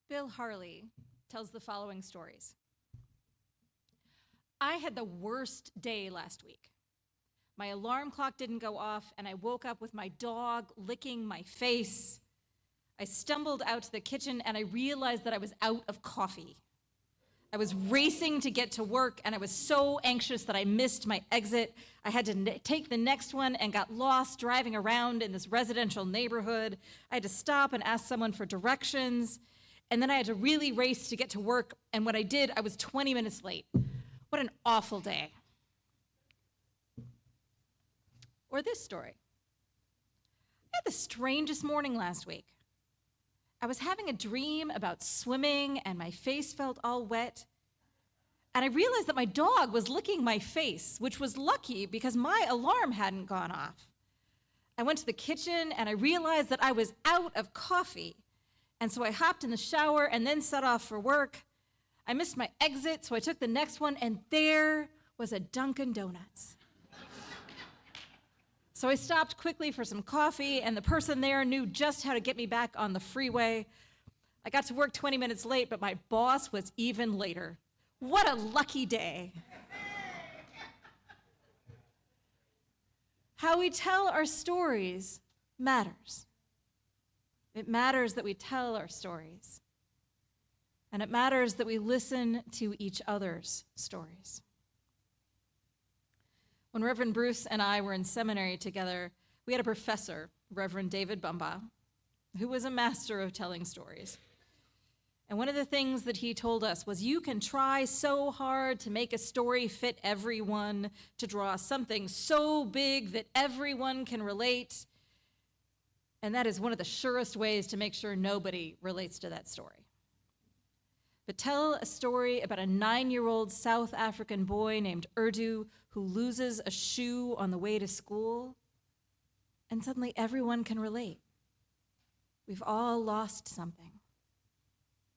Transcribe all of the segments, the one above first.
Bill Harley tells the following stories. I had the worst day last week. My alarm clock didn't go off, and I woke up with my dog licking my face. I stumbled out to the kitchen, and I realized that I was out of coffee. I was racing to get to work, and I was so anxious that I missed my exit. I had to take the next one and got lost driving around in this residential neighborhood. I had to stop and ask someone for directions, and then I had to really race to get to work, and when I did, I was 20 minutes late. What an awful day. Or this story. I had the strangest morning last week. I was having a dream about swimming and my face felt all wet. And I realized that my dog was licking my face, which was lucky because my alarm hadn't gone off. I went to the kitchen and I realized that I was out of coffee. And so I hopped in the shower and then set off for work. I missed my exit, so I took the next one, and there was a Dunkin' Donuts. So I stopped quickly for some coffee, and the person there knew just how to get me back on the freeway. I got to work 20 minutes late, but my boss was even later. What a lucky day. How we tell our stories matters. It matters that we tell our stories. And it matters that we listen to each other's stories. When Reverend Bruce and I were in seminary together, we had a professor, Reverend David Bumbaugh, who was a master of telling stories. And one of the things that he told us was, you can try so hard to make a story fit everyone, to draw something so big that everyone can relate, and that is one of the surest ways to make sure nobody relates to that story. But tell a story about a 9-year-old South African boy named Urdu who loses a shoe on the way to school, and suddenly everyone can relate. We've all lost something.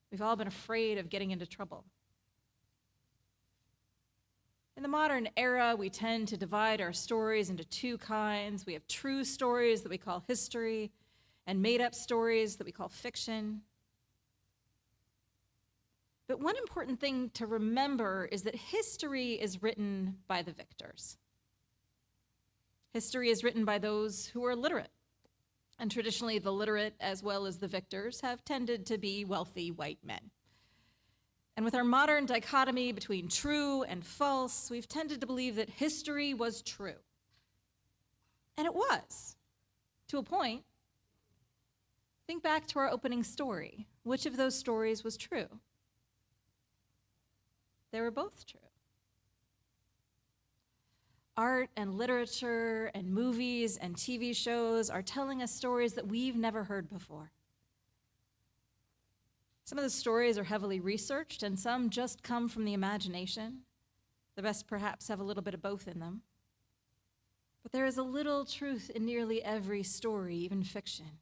We've all been afraid of getting into trouble. In the modern era, we tend to divide our stories into two kinds. We have true stories that we call history, and made-up stories that we call fiction. But one important thing to remember is that history is written by the victors. History is written by those who are literate. And traditionally, the literate, as well as the victors, have tended to be wealthy white men. And with our modern dichotomy between true and false, we've tended to believe that history was true. And it was, to a point. Think back to our opening story. Which of those stories was true? They were both true. Art and literature and movies and TV shows are telling us stories that we've never heard before. Some of the stories are heavily researched, and some just come from the imagination. The best perhaps have a little bit of both in them. But there is a little truth in nearly every story, even fiction.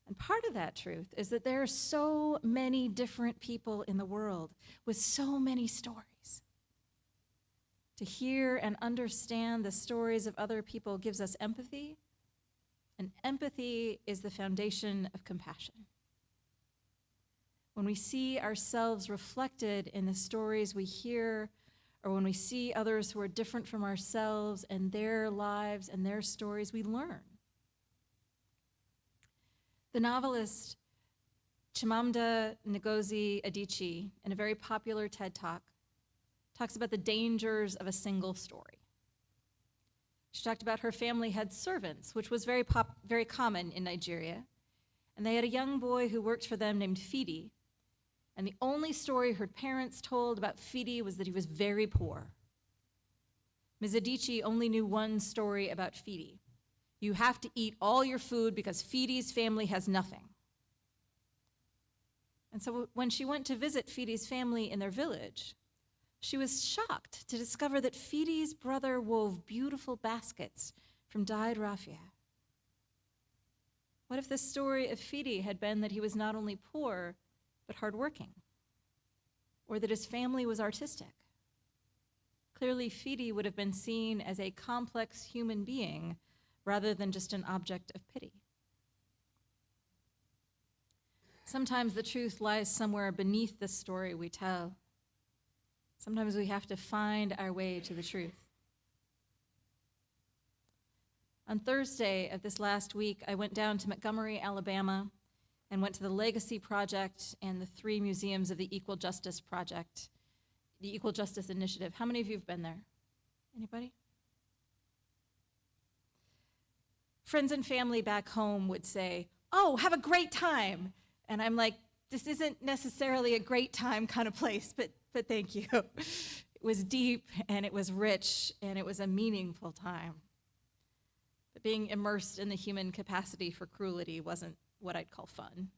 And part of that truth is that there are so many different people in the world with so many stories. To hear and understand the stories of other people gives us empathy, and empathy is the foundation of compassion. When we see ourselves reflected in the stories we hear, or when we see others who are different from ourselves and their lives and their stories, we learn. The novelist Chimamanda Ngozi Adichie, in a very popular TED Talk, talks about the dangers of a single story. She talked about her family had servants, which was very common in Nigeria, and they had a young boy who worked for them named Fidi, and the only story her parents told about Fidi was that he was very poor. Ms. Adichie only knew one story about Fidi. You have to eat all your food because Fidi's family has nothing. And so when she went to visit Fidi's family in their village, she was shocked to discover that Fidi's brother wove beautiful baskets from dyed raffia. What if the story of Fidi had been that he was not only poor, but hardworking? Or that his family was artistic? Clearly, Fidi would have been seen as a complex human being rather than just an object of pity. Sometimes the truth lies somewhere beneath the story we tell. Sometimes we have to find our way to the truth. On Thursday of this last week, I went down to Montgomery, Alabama, and went to the Legacy Project and the 3 museums of the Equal Justice Project, the Equal Justice Initiative. How many of you have been there? Anybody? Friends and family back home would say, "Oh, have a great time." And I'm like, this isn't necessarily a great time kind of place, but thank you. It was deep, and it was rich, and it was a meaningful time. But being immersed in the human capacity for cruelty wasn't what I'd call fun.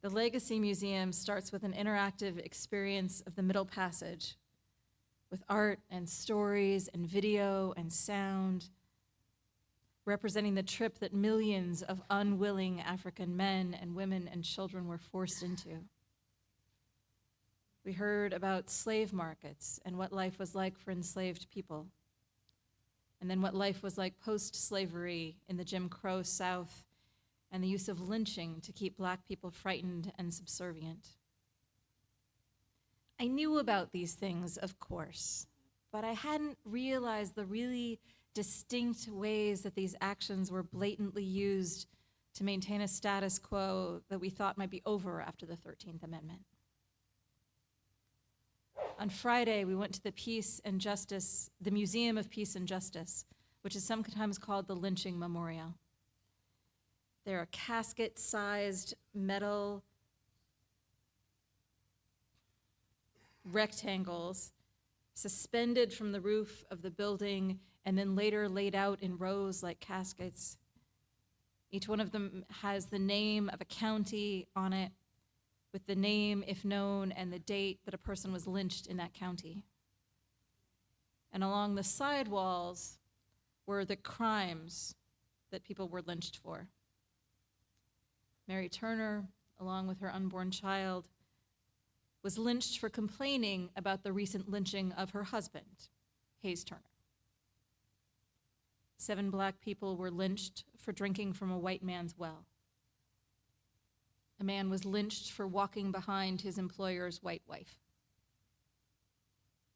The Legacy Museum starts with an interactive experience of the Middle Passage, with art and stories and video and sound, representing the trip that millions of unwilling African men and women and children were forced into. We heard about slave markets and what life was like for enslaved people, and then what life was like post-slavery in the Jim Crow South, and the use of lynching to keep Black people frightened and subservient. I knew about these things, of course, but I hadn't realized the really distinct ways that these actions were blatantly used to maintain a status quo that we thought might be over after the 13th Amendment. On Friday, we went to the Museum of Peace and Justice, which is sometimes called the Lynching Memorial. There are casket-sized metal rectangles suspended from the roof of the building and then later laid out in rows like caskets. Each one of them has the name of a county on it, with the name, if known, and the date that a person was lynched in that county. And along the side walls were the crimes that people were lynched for. Mary Turner, along with her unborn child, was lynched for complaining about the recent lynching of her husband, Hayes Turner. 7 Black people were lynched for drinking from a white man's well. A man was lynched for walking behind his employer's white wife.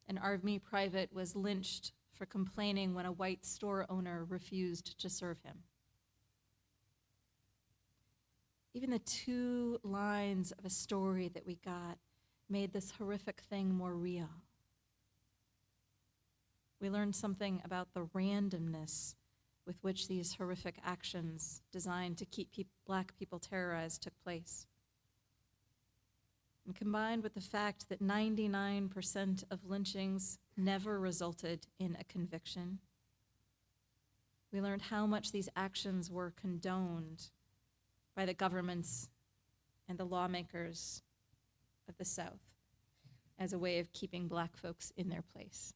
An Army private was lynched for complaining when a white store owner refused to serve him. Even the 2 lines of a story that we got made this horrific thing more real. We learned something about the randomness with which these horrific actions designed to keep Black people terrorized took place. And combined with the fact that 99% of lynchings never resulted in a conviction, we learned how much these actions were condoned by the governments and the lawmakers of the South as a way of keeping Black folks in their place.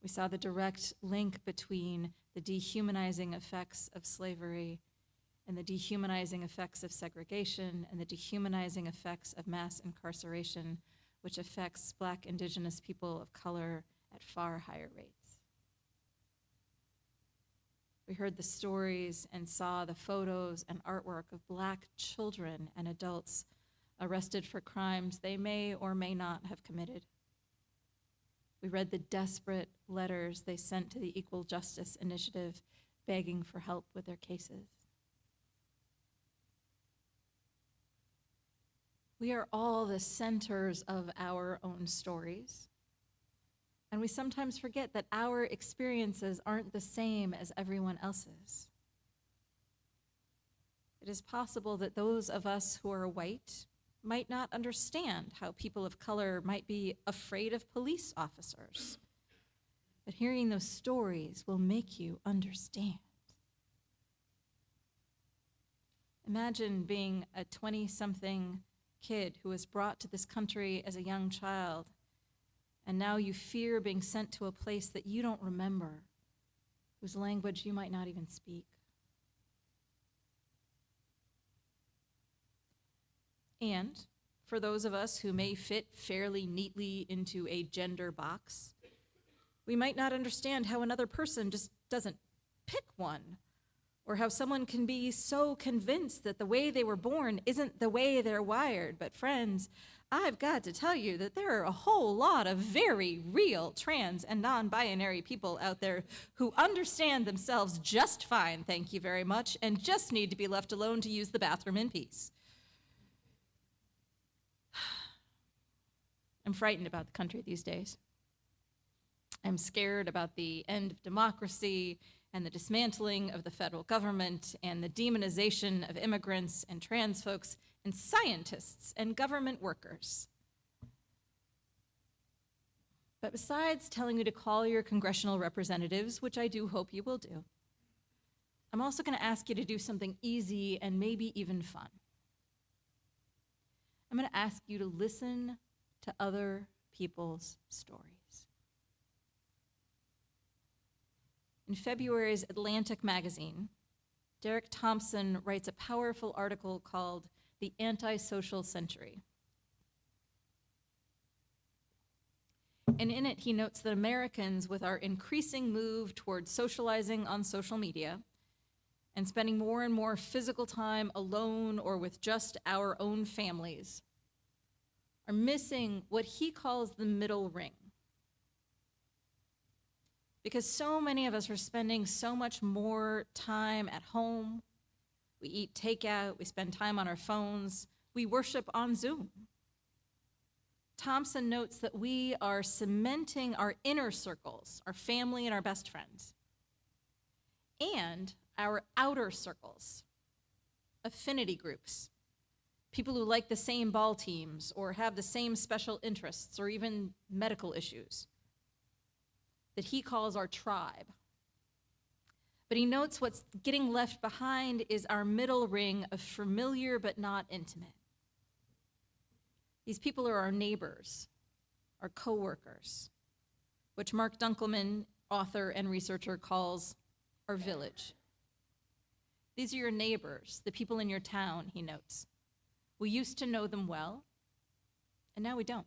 We saw the direct link between the dehumanizing effects of slavery and the dehumanizing effects of segregation and the dehumanizing effects of mass incarceration, which affects Black, Indigenous people of color at far higher rates. We heard the stories and saw the photos and artwork of Black children and adults arrested for crimes they may or may not have committed. We read the desperate letters they sent to the Equal Justice Initiative begging for help with their cases. We are all the centers of our own stories, and we sometimes forget that our experiences aren't the same as everyone else's. It is possible that those of us who are white might not understand how people of color might be afraid of police officers, but hearing those stories will make you understand. Imagine being a 20-something kid who was brought to this country as a young child, and now you fear being sent to a place that you don't remember, whose language you might not even speak. And for those of us who may fit fairly neatly into a gender box, we might not understand how another person just doesn't pick one, or how someone can be so convinced that the way they were born isn't the way they're wired. But friends, I've got to tell you that there are a whole lot of very real trans and non-binary people out there who understand themselves just fine, thank you very much, and just need to be left alone to use the bathroom in peace. I'm frightened about the country these days. I'm scared about the end of democracy and the dismantling of the federal government and the demonization of immigrants and trans folks and scientists and government workers. But besides telling you to call your congressional representatives, which I do hope you will do, I'm also going to ask you to do something easy and maybe even fun. I'm going to ask you to listen to other people's stories. In February's Atlantic magazine, Derek Thompson writes a powerful article called The Antisocial Century. And in it, he notes that Americans, with our increasing move towards socializing on social media and spending more and more physical time alone or with just our own families, are missing what he calls the middle ring. Because so many of us are spending so much more time at home. We eat takeout, we spend time on our phones, we worship on Zoom. Thompson notes that we are cementing our inner circles, our family and our best friends, and our outer circles, affinity groups, people who like the same ball teams or have the same special interests or even medical issues, that he calls our tribe. But he notes what's getting left behind is our middle ring of familiar but not intimate. These people are our neighbors, our coworkers, which Mark Dunkelman, author and researcher, calls our village. These are your neighbors, the people in your town, he notes. We used to know them well, and now we don't.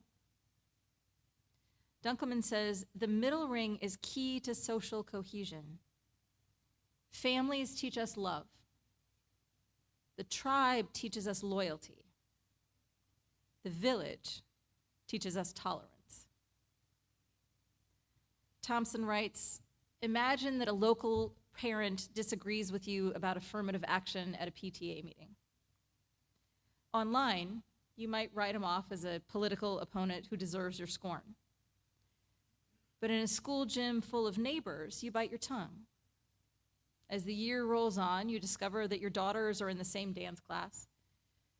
Dunkelman says, the middle ring is key to social cohesion. Families teach us love. The tribe teaches us loyalty. The village teaches us tolerance. Thompson writes, imagine that a local parent disagrees with you about affirmative action at a PTA meeting. Online, you might write him off as a political opponent who deserves your scorn. But in a school gym full of neighbors, you bite your tongue. As the year rolls on, you discover that your daughters are in the same dance class.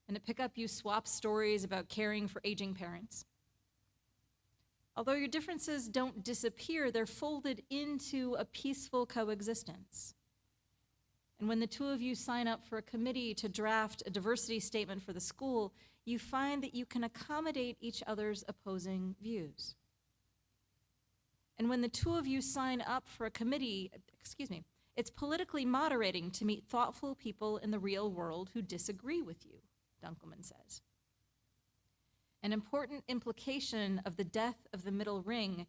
And at pickup, you swap stories about caring for aging parents. Although your differences don't disappear, they're folded into a peaceful coexistence. And when the two of you sign up for a committee to draft a diversity statement for the school, you find that you can accommodate each other's opposing views. And when the two of you sign up for a committee, it's politically moderating to meet thoughtful people in the real world who disagree with you, Dunkelman says. An important implication of the death of the middle ring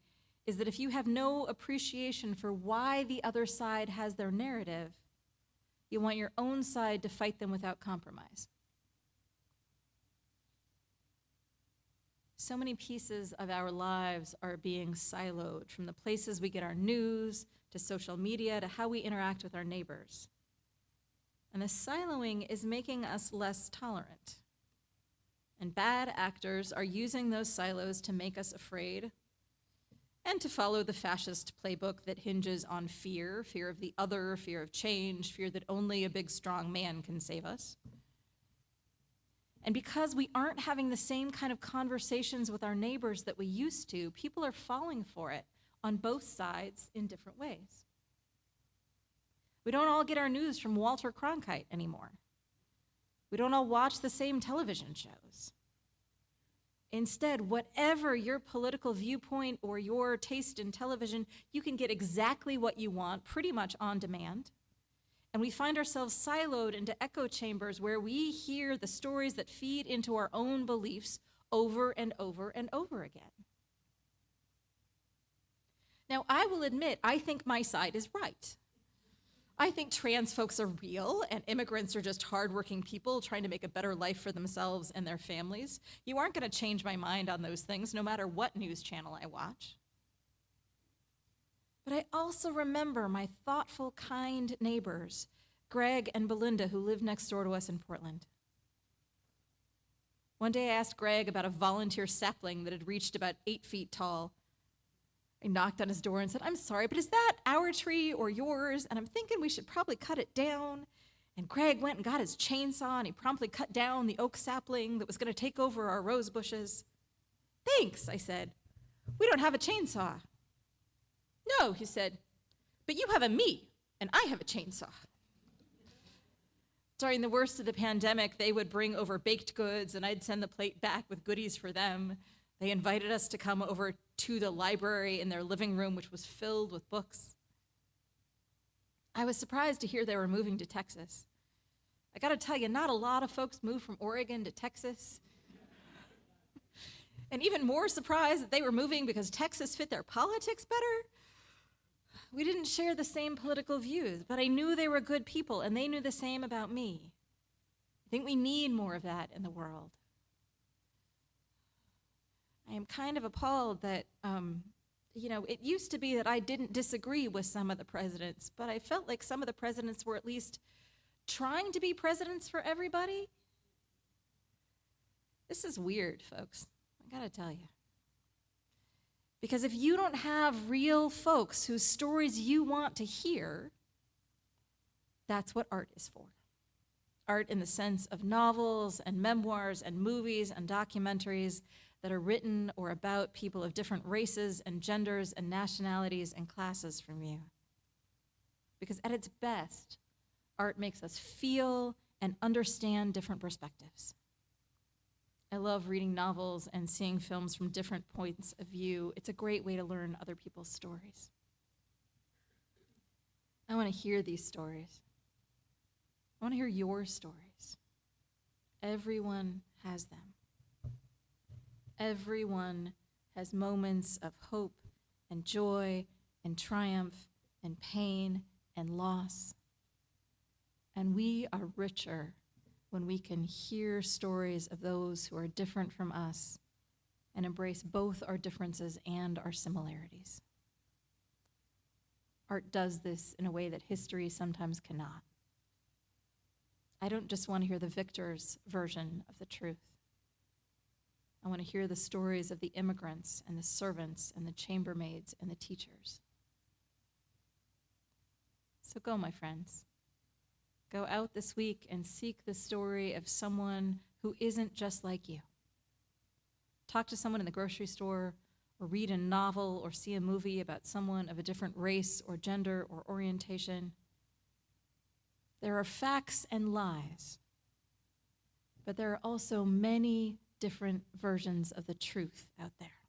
is that if you have no appreciation for why the other side has their narrative, you want your own side to fight them without compromise. So many pieces of our lives are being siloed, from the places we get our news, to social media, to how we interact with our neighbors. And the siloing is making us less tolerant. And bad actors are using those silos to make us afraid and to follow the fascist playbook that hinges on fear, fear of the other, fear of change, fear that only a big, strong man can save us. And because we aren't having the same kind of conversations with our neighbors that we used to, people are falling for it on both sides in different ways. We don't all get our news from Walter Cronkite anymore. We don't all watch the same television shows. Instead, whatever your political viewpoint or your taste in television, you can get exactly what you want pretty much on demand. And we find ourselves siloed into echo chambers where we hear the stories that feed into our own beliefs over and over and over again. Now, I will admit, I think my side is right. I think trans folks are real and immigrants are just hardworking people trying to make a better life for themselves and their families. You aren't going to change my mind on those things no matter what news channel I watch. But I also remember my thoughtful, kind neighbors, Greg and Belinda, who live next door to us in Portland. One day I asked Greg about a volunteer sapling that had reached about 8 feet tall. I knocked on his door and said, "I'm sorry, but is that our tree or yours? And I'm thinking we should probably cut it down." And Greg went and got his chainsaw and he promptly cut down the oak sapling that was going to take over our rose bushes. "Thanks," I said. "We don't have a chainsaw." "No," he said, "but you have a me and I have a chainsaw." During the worst of the pandemic, they would bring over baked goods and I'd send the plate back with goodies for them. They invited us to come over to the library in their living room, which was filled with books. I was surprised to hear they were moving to Texas. I gotta tell you, not a lot of folks move from Oregon to Texas. And even more surprised that they were moving because Texas fit their politics better. We didn't share the same political views, but I knew they were good people and they knew the same about me. I think we need more of that in the world. I am kind of appalled that, it used to be that I didn't disagree with some of the presidents, but I felt like some of the presidents were at least trying to be presidents for everybody. This is weird, folks. I gotta tell you. Because if you don't have real folks whose stories you want to hear, that's what art is for. Art in the sense of novels and memoirs and movies and documentaries that are written or about people of different races and genders and nationalities and classes from you. Because at its best, art makes us feel and understand different perspectives. I love reading novels and seeing films from different points of view. It's a great way to learn other people's stories. I want to hear these stories. I want to hear your stories. Everyone has them. Everyone has moments of hope and joy and triumph and pain and loss. And we are richer when we can hear stories of those who are different from us and embrace both our differences and our similarities. Art does this in a way that history sometimes cannot. I don't just want to hear the victor's version of the truth. I want to hear the stories of the immigrants and the servants and the chambermaids and the teachers. So go, my friends. Go out this week and seek the story of someone who isn't just like you. Talk to someone in the grocery store, or read a novel or see a movie about someone of a different race or gender or orientation. There are facts and lies, but there are also many different versions of the truth out there.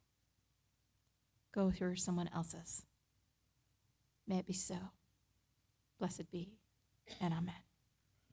Go hear someone else's. May it be so. Blessed be, and amen.